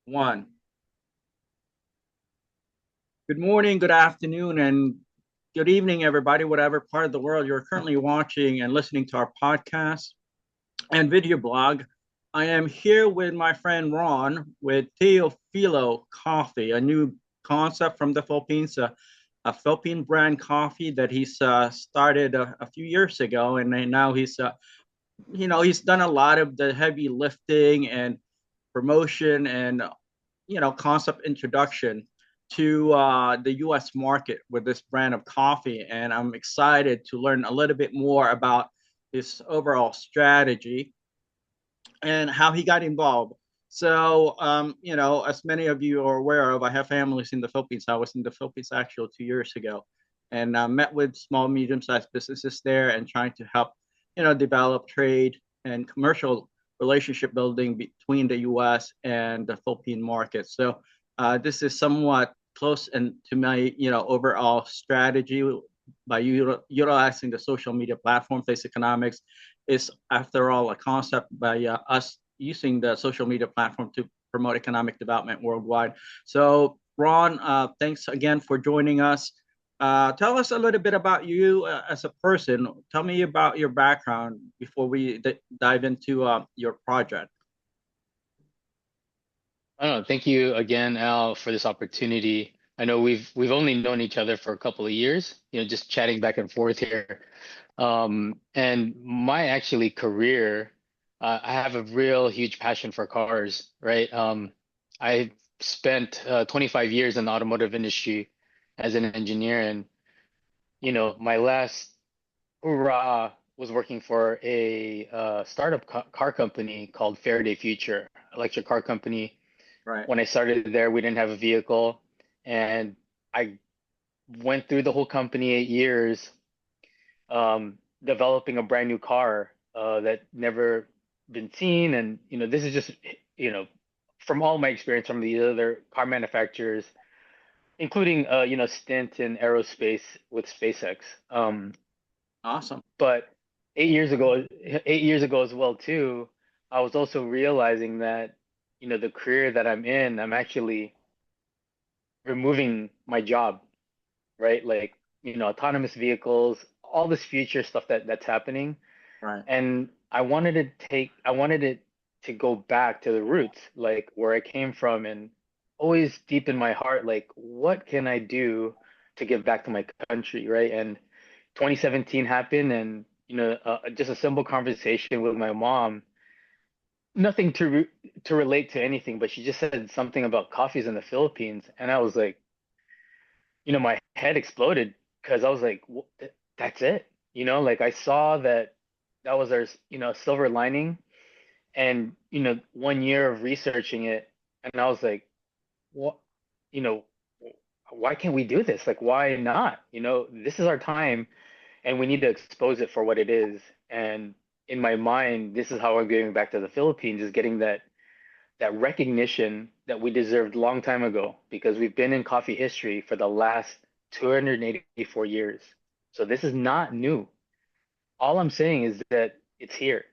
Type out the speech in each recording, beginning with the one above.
One. Good morning, good afternoon, and good evening, everybody, whatever part of the world you're currently watching and listening to our podcast and video blog. I am here with my friend Ron with Teofilo Coffee, a new concept from the Philippines, a Philippine brand coffee that he's started a few years ago, and then now he's done a lot of the heavy lifting and promotion and concept introduction to the U.S. market with this brand of coffee, and I'm excited to learn a little bit more about his overall strategy and how he got involved. So, as many of you are aware of, I have families in the Philippines. I was in the Philippines actually 2 years ago, and met with small, medium-sized businesses there, and trying to help, develop trade and commercial relationship building between the U.S. and the Philippine market. So, this is somewhat close and to my, overall strategy by utilizing the social media platform. Face Economics is, after all, a concept by us using the social media platform to promote economic development worldwide. So, Ron, thanks again for joining us. Tell us a little bit about you as a person. Tell me about your background before we dive into your project. I don't know. Thank you again, Al, for this opportunity. I know we've only known each other for a couple of years, just chatting back and forth here. And my actually career, I have a real huge passion for cars, right? I spent 25 years in the automotive industry as an engineer, and my last hurrah was working for a startup car company called Faraday Future, electric car company. Right. When I started there, we didn't have a vehicle, and I went through the whole company 8 years, developing a brand new car that never been seen. And this is just you know from all my experience from the other car manufacturers, including stint in aerospace with SpaceX. Awesome. But 8 years ago as well too, I was also realizing that the career that I'm in, I'm actually removing my job, right? Like, autonomous vehicles, all this future stuff that's happening. Right. And I wanted it to go back to the roots, like where I came from, and always deep in my heart, like, what can I do to give back to my country, right? And 2017 happened, and just a simple conversation with my mom, nothing to relate to anything, but she just said something about coffees in the Philippines, and I was like, my head exploded because I was like, That's it." Like I saw that was our, silver lining, and 1 year of researching it, and I was like, "What? You know, why can't we do this? Like, why not? This is our time, and we need to expose it for what it is." And in my mind, this is how I'm giving back to the Philippines, is getting that recognition that we deserved a long time ago, because we've been in coffee history for the last 284 years. So this is not new. All I'm saying is that it's here.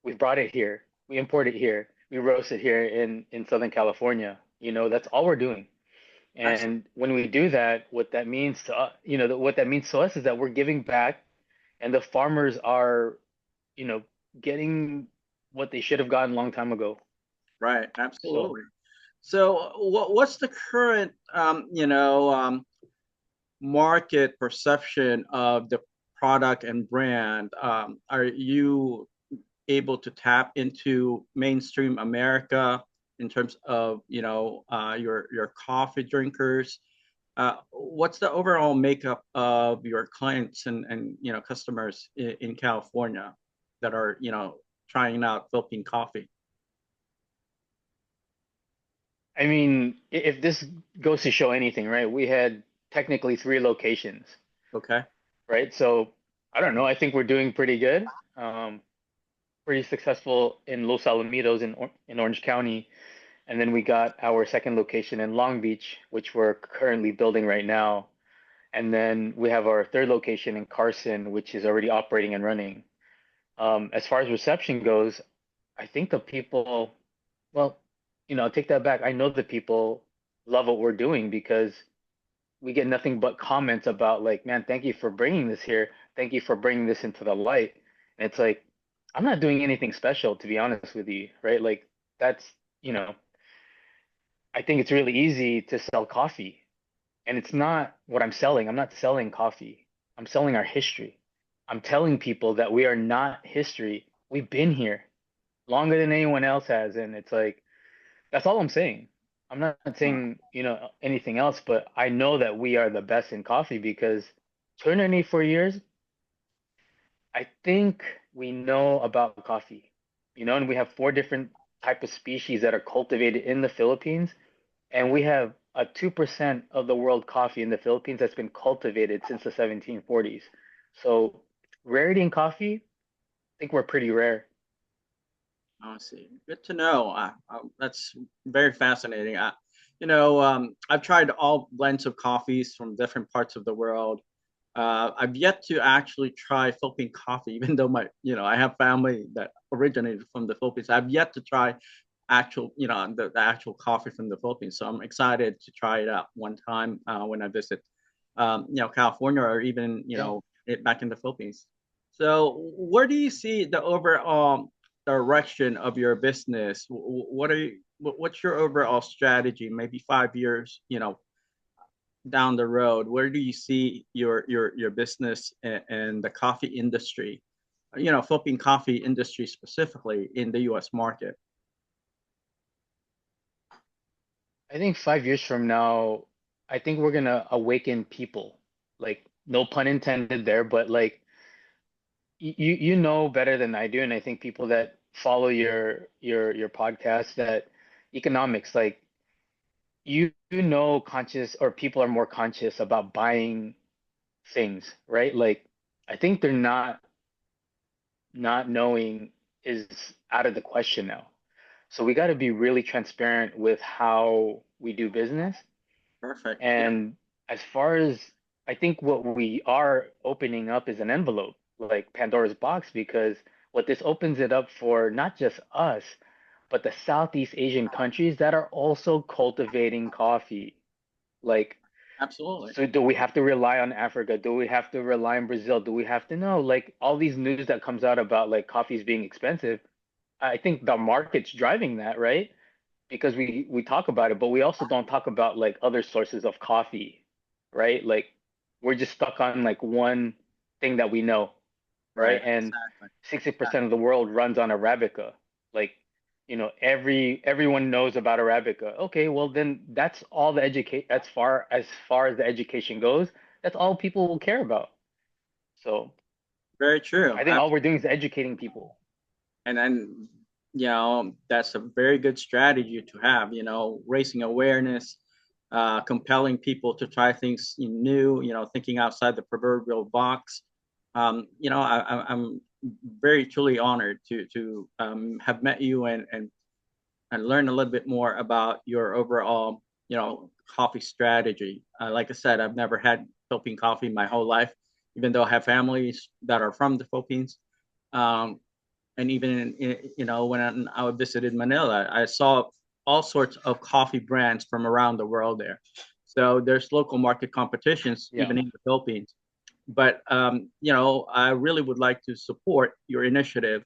We brought it here. We import it here. We roast it here in Southern California. That's all we're doing. And when we do that, what that means to us, what that means to us is that we're giving back, and the farmers are, you know, getting what they should have gotten a long time ago. Right. So, Absolutely. So, what's the current, market perception of the product and brand? Are you able to tap into mainstream America in terms of your coffee drinkers? What's the overall makeup of your clients and customers in California that are trying out Philippine coffee? I mean, if this goes to show anything, right? We had technically three locations, Okay. right? So I don't know. I think we're doing pretty good. Um, Pretty successful in Los Alamitos in Orange County, and then we got our second location in Long Beach, which we're currently building right now. And then we have our third location in Carson, which is already operating and running. As far as reception goes, I think the people, well, take that back. I know the people love what we're doing because we get nothing but comments about like, man, thank you for bringing this here. Thank you for bringing this into the light. And it's like, I'm not doing anything special, to be honest with you, right? Like that's, you know, I think it's really easy to sell coffee. And it's not what I'm selling. I'm not selling coffee. I'm selling our history. I'm telling people that we are not history. We've been here longer than anyone else has. And it's like, that's all I'm saying. I'm not saying, anything else, but I know that we are the best in coffee because 284 years, I think we know about coffee, and we have four different type of species that are cultivated in the Philippines, and we have a 2% of the world coffee in the Philippines that's been cultivated since the 1740s. So rarity in coffee, I think we're pretty rare. I see. Good to know. That's very fascinating. I've tried all blends of coffees from different parts of the world. I've yet to actually try Philippine coffee, even though I have family that originated from the Philippines. I've yet to try the actual coffee from the Philippines. So I'm excited to try it out one time when I visit, California or even, Yeah. back in the Philippines. So where do you see the overall direction of your business? What's your overall strategy? Maybe 5 years, down the road, where do you see your business and the coffee industry, Philippine coffee industry specifically in the U.S. market? I think 5 years from now, I think we're gonna awaken people. Like, no pun intended there, but like you know better than I do, and I think people that follow your podcast that economics, like conscious or people are more conscious about buying things, right? Like I think they're not knowing is out of the question now. So we got to be really transparent with how we do business. Perfect. Yeah, And as far as I think what we are opening up is an envelope, like Pandora's box, because what this opens it up for not just us, but the Southeast Asian countries that are also cultivating coffee. Like, absolutely. so do we have to rely on Africa? Do we have to rely on Brazil? Do we have to know? Like all these news that comes out about like coffees being expensive, I think the market's driving that, right? Because we talk about it, but we also don't talk about like other sources of coffee, right? Like we're just stuck on like one thing that we know, Right. right? And Exactly. 60% of the world runs on Arabica. Like, everyone knows about Arabica. Okay, well then that's all the educate as far as the education goes, that's all people will care about. So Very true. I think all we're doing is educating people. And then, that's a very good strategy to have, raising awareness, compelling people to try things new, thinking outside the proverbial box. I'm very truly honored to have met you and learn a little bit more about your overall, coffee strategy. Like I said, I've never had Philippine coffee my whole life, even though I have families that are from the Philippines. Um, and even when I visited Manila, I saw all sorts of coffee brands from around the world there. So there's local market competitions Yeah, even in the Philippines. But I really would like to support your initiative,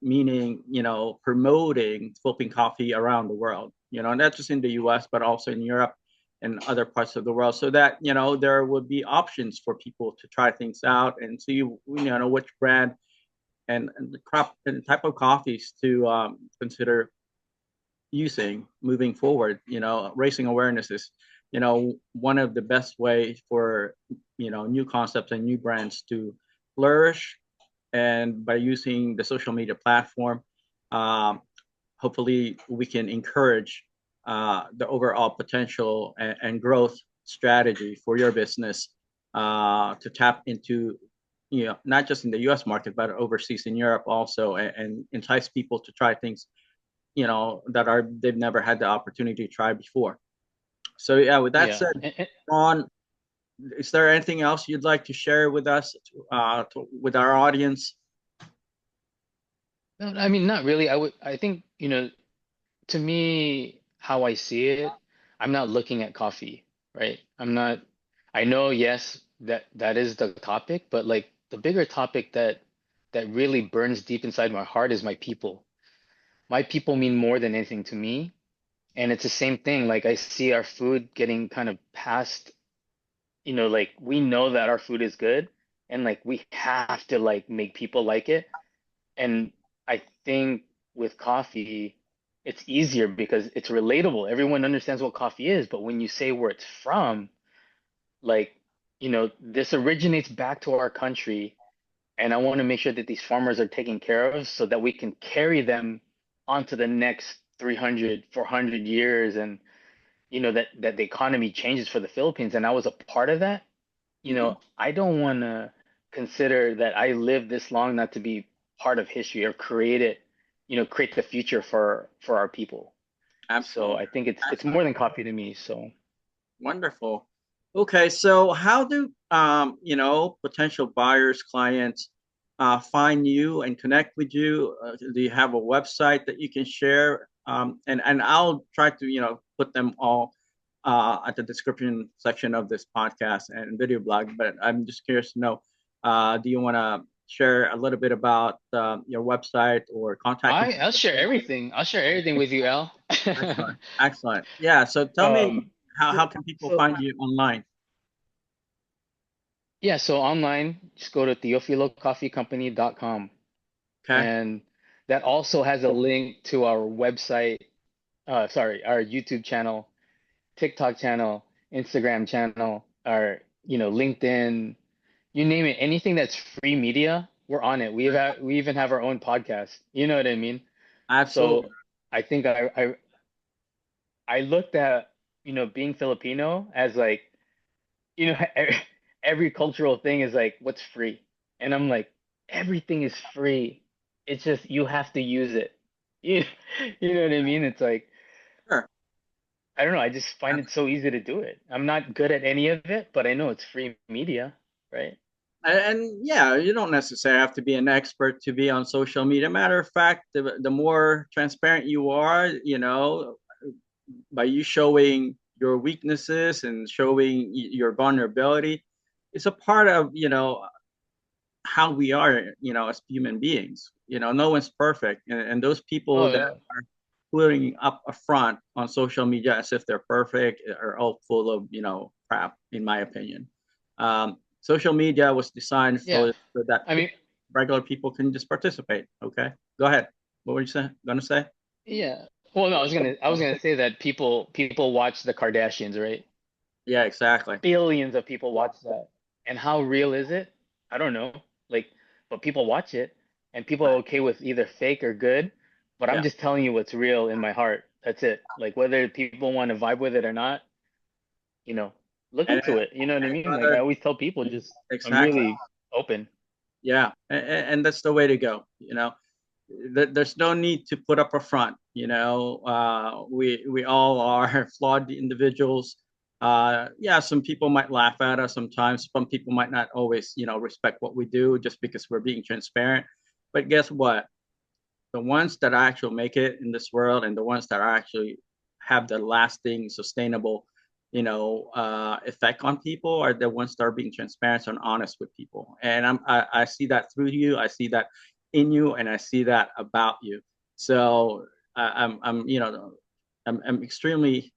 meaning promoting Philippine coffee around the world. Not just in the U.S. but also in Europe and other parts of the world, so that there would be options for people to try things out and see which brand and the crop and type of coffees to consider using moving forward. Raising awareness is, one of the best ways for new concepts and new brands to flourish. And by using the social media platform, um, hopefully we can encourage the overall potential and growth strategy for your business to tap into, not just in the U.S. market but overseas in Europe also, and entice people to try things that are they've never had the opportunity to try before. So yeah, with that yeah. said, Ron, is there anything else you'd like to share with us, with our audience? No, I mean, not really. I think, to me. how I see it, I'm not looking at coffee, right? I'm not, I know, yes, that is the topic, but like the bigger topic that really burns deep inside my heart is my people. My people mean more than anything to me. And it's the same thing. Like I see our food getting kind of passed, like we know that our food is good and like we have to like make people like it. And I think with coffee, it's easier because it's relatable. Everyone understands what coffee is, but when you say where it's from, like, this originates back to our country, and I want to make sure that these farmers are taken care of so that we can carry them onto the next 300, 400 years, and that the economy changes for the Philippines. And I was a part of that. Mhm. I don't want to consider that I lived this long not to be part of history or create the future for our people. So Absolutely. I think it's Excellent. more than coffee to me. So Wonderful. Okay, so how do potential buyers, clients find you and connect with you? Do you have a website that you can share? And I'll try to put them all at the description section of this podcast and video blog. But I'm just curious to know, do you want to share a little bit about your website or contact I'll share information? everything. I'll share everything with you, Al. Excellent, excellent. Yeah. So tell me, um how so can people so find you online? yeah, so online, just go to teofilocoffeecompany.com, Okay. and that also has a link to our website, sorry, our YouTube channel, TikTok channel, Instagram channel, our, LinkedIn, you name it, anything that's free media, we're on it. We even have our own podcast. You know what I mean? Absolutely. So I think I looked at, being Filipino as like, every cultural thing is like, what's free? And I'm like, everything is free. It's just you have to use it. You, you know what I mean? It's like, Sure. I don't know. I just find it so easy to do it. I'm not good at any of it, but I know it's free media, right? And yeah, you don't necessarily have to be an expert to be on social media. Matter of fact, the more transparent you are, by you showing your weaknesses and showing your vulnerability, it's a part of, how we are, as human beings. No one's perfect. And those people Oh that yeah. are putting up a front on social media as if they're perfect are all full of, crap, in my opinion. Social media was designed Yeah. so that I mean, regular people can just participate. Okay, go ahead. What were you gonna say? yeah. Well, no, I was gonna say that people watch the Kardashians, right? Yeah, exactly. Billions of people watch that. And how real is it? I don't know. Like, but people watch it, and people are Right. okay with either fake or good. But I'm Yeah. just telling you what's real in my heart. That's it. Like whether people want to vibe with it or not, you know, look And, into it. You know what I and mean? Like I brother, always tell people, just I'm exactly. really open. Yeah, and that's the way to go. There's no need to put up a front. We all are flawed individuals. Yeah, some people might laugh at us sometimes. Some people might not always, respect what we do just because we're being transparent. But guess what? The ones that actually make it in this world and the ones that are actually have the lasting, sustainable, effect on people are the ones that are being transparent and honest with people. And I see that through you. I see that in you, and I see that about you. So I'm extremely,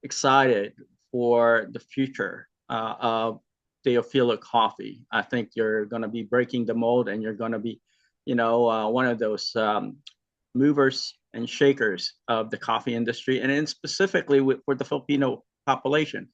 excited for the future of Teofilo Coffee. I think you're going to be breaking the mold, and you're going to be, one of those movers and shakers of the coffee industry, and in specifically for the Filipino population.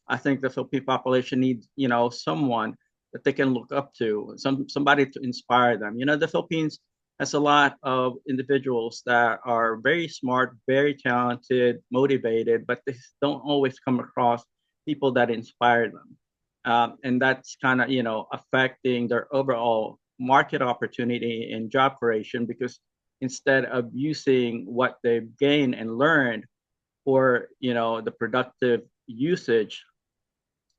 I think the Filipino population needs, someone that they can look up to, somebody to inspire them. The Philippines has a lot of individuals that are very smart, very talented, motivated, but they don't always come across people that inspire them. And that's kind of, affecting their overall market opportunity and job creation, because instead of using what they've gained and learned for, the productive usage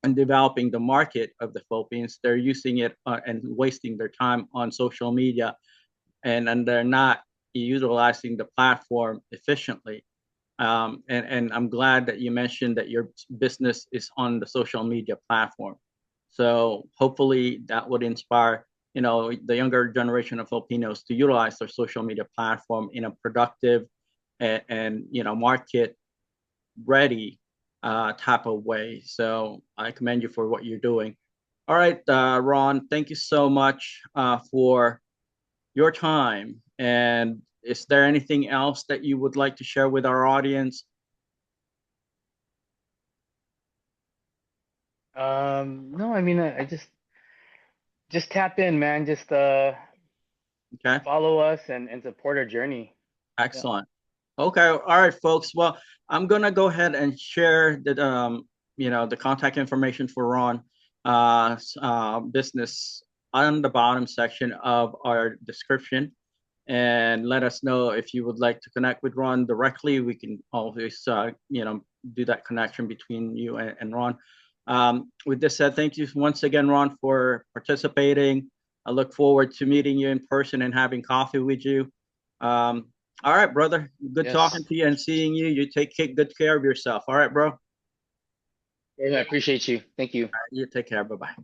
and developing the market of the Philippines, they're using it and wasting their time on social media, and they're not, utilizing the platform efficiently. And I'm glad that you mentioned that your business is on the social media platform. So hopefully that would inspire, the younger generation of Filipinos to utilize their social media platform in a productive and market ready type of way. So I commend you for what you're doing. All right, Ron, thank you so much for your time. And is there anything else that you would like to share with our audience? No, I mean, I just tap in, man. Just Okay, follow us and support our journey. Yeah. excellent. Okay, all right, folks. Well, I'm gonna go ahead and share the contact information for Ron, business on the bottom section of our description, and let us know if you would like to connect with Ron directly. We can always, do that connection between you and Ron. With this said, thank you once again, Ron, for participating. I look forward to meeting you in person and having coffee with you. Um, all right, brother. Good talking Yes. to you and seeing you. You take good care of yourself. All right, bro. Yeah, I appreciate you. Thank you. You take care. Bye bye.